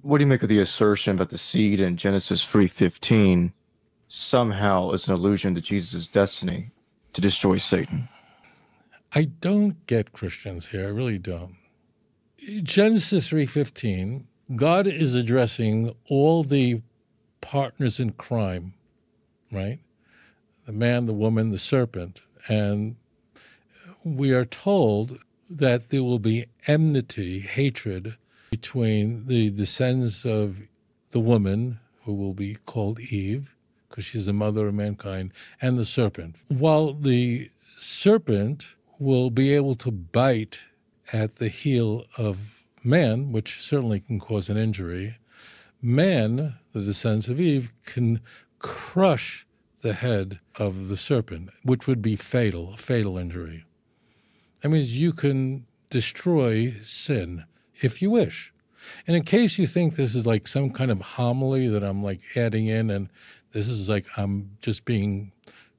What do you make of the assertion that the seed in Genesis 3:15 somehow is an allusion to Jesus' destiny to destroy Satan? I don't get Christians here. I really don't. Genesis 3:15, God is addressing all the partners in crime, right? The man, the woman, the serpent. And we are told that there will be enmity, hatred, between the descendants of the woman, who will be called Eve, because she's the mother of mankind, and the serpent. While the serpent will be able to bite at the heel of man, which certainly can cause an injury, man, the descendants of Eve, can crush the head of the serpent, which would be fatal, a fatal injury. That means you can destroy sin if you wish. And in case you think this is like some kind of homily that I'm like adding in and this is like I'm just being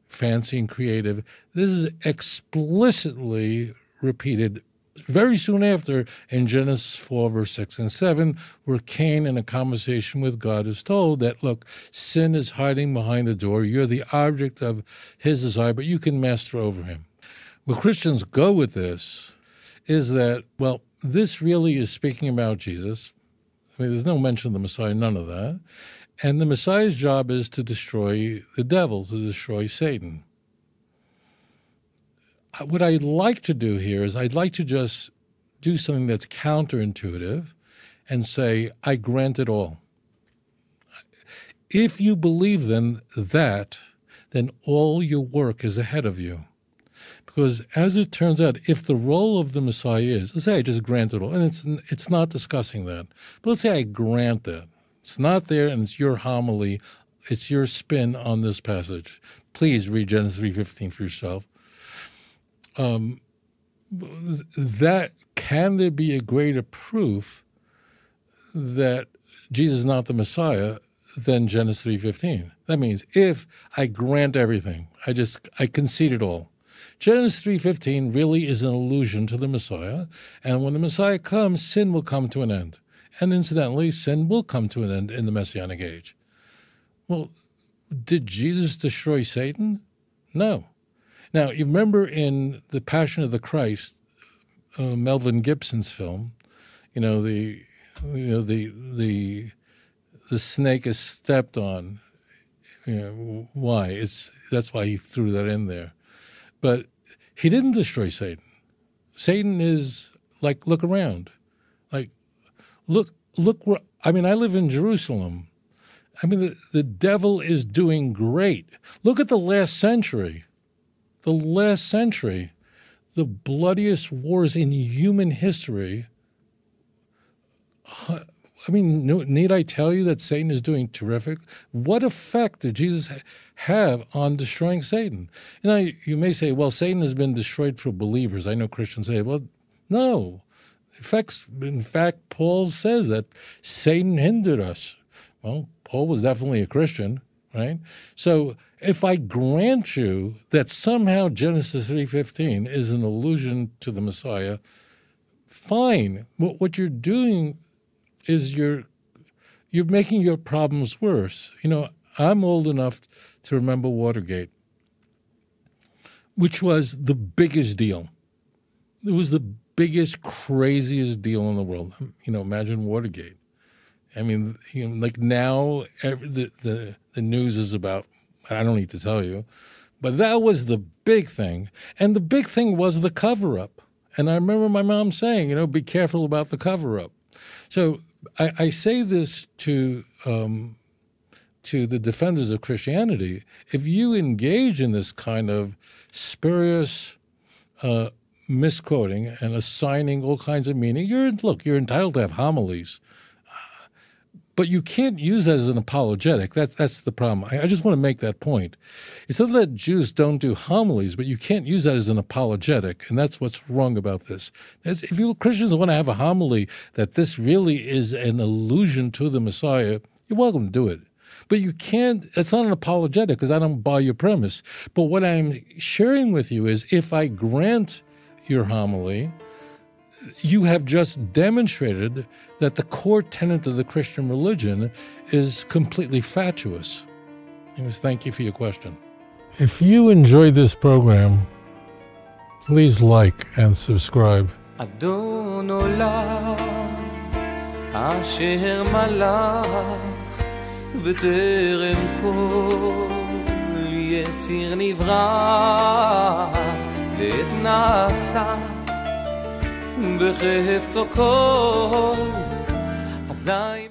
fancy and creative, this is explicitly repeated very soon after in Genesis 4, verse 6 and 7, where Cain, in a conversation with God, is told that, look, sin is hiding behind the door. You're the object of his desire, but you can master over him. Where Christians go with this is that, well, this really is speaking about Jesus. I mean, there's no mention of the Messiah, none of that. And the Messiah's job is to destroy the devil, to destroy Satan. What I'd like to do here is I'd like to just do something that's counterintuitive and say, I grant it all. If you believe then all your work is ahead of you. Because as it turns out, if the role of the Messiah is, let's say I just grant it all, and it's not discussing that, but let's say I grant that. It's not there and it's your homily, it's your spin on this passage. Please read Genesis 3:15 for yourself. That can there be a greater proof that Jesus is not the Messiah than Genesis 3:15? That means if I grant everything, I concede it all. Genesis 3:15 really is an allusion to the Messiah, and when the Messiah comes, sin will come to an end. And incidentally, sin will come to an end in the Messianic age. Well, did Jesus destroy Satan? No. Now, you remember in The Passion of the Christ, Melvin Gibson's film, the snake is stepped on. Why? That's why he threw that in there. But he didn't destroy Satan. Satan is like, look around. Like, look where, I live in Jerusalem. The devil is doing great. Look at the last century. The last century, the bloodiest wars in human history. Need I tell you that Satan is doing terrific? What effect did Jesus have on destroying Satan? You may say, well, Satan has been destroyed for believers. I know Christians say, well, no. In fact, Paul says that Satan hindered us. Well, Paul was definitely a Christian, right? So if I grant you that somehow Genesis 3:15 is an allusion to the Messiah, fine. What you're doing is you're making your problems worse. I'm old enough to remember Watergate, which was the biggest deal. It was the biggest, craziest deal in the world. Imagine Watergate. Like now, the news is about, I don't need to tell you, but that was the big thing. And the big thing was the cover-up. And I remember my mom saying, be careful about the cover-up. So I say this to the defenders of Christianity. If you engage in this kind of spurious misquoting and assigning all kinds of meaning, you're entitled to have homilies. But you can't use that as an apologetic. That's the problem. I just want to make that point. It's not that Jews don't do homilies, but you can't use that as an apologetic, and that's what's wrong about this. If you Christians want to have a homily that this really is an allusion to the Messiah, you're welcome to do it. But you can't, it's not an apologetic because I don't buy your premise. But what I'm sharing with you is if I grant your homily, you have just demonstrated that the core tenet of the Christian religion is completely fatuous. Anyways, thank you for your question. If you enjoyed this program, please like and subscribe. אדון עולם אשר מלך בטרם כל יציר נברא לעת נעשה בחפצו כל אזי